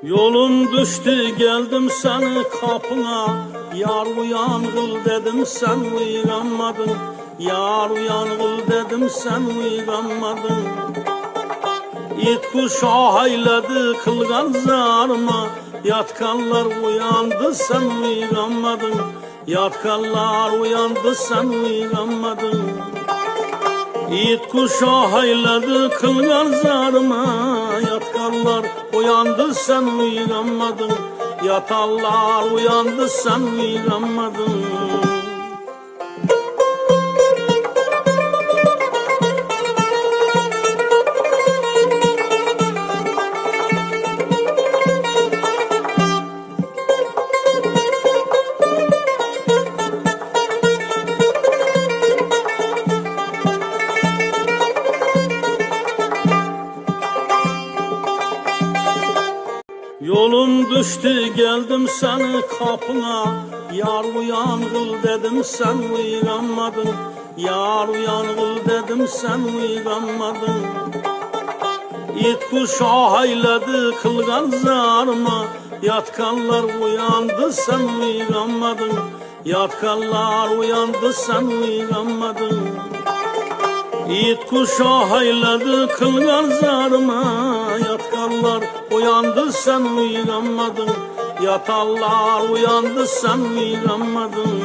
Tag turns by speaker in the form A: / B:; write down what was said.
A: Yolum düştü geldim senin kapına. Yar uyan kıl dedim sen uyanmadın. Yar uyan kıl dedim sen uyanmadın. İt kuş ahayladı kılgan zarıma. Yatkanlar uyandı sen uyanmadın. Yatkanlar uyandı sen uyanmadın. İt kuş ahayladı kılgan zarıma. Yatkanlar uyandı sen uyanmadın. Yatanlar uyandı sen uyanmadın. Yolum düştü geldim senin kapına. Yar uyan kıl dedim sen uyanmadın. Yar uyan kıl dedim sen uyanmadın. İt kuş ahayladı kılgan zarıma. Yatkanlar uyandı sen uyanmadın. Yatkanlar uyandı sen uyanmadın. İt kuş ahayladı kılgan zarıma. Yatkanlar uyandı sen uyanmadın. Yatanlar uyandı sen uyanmadın.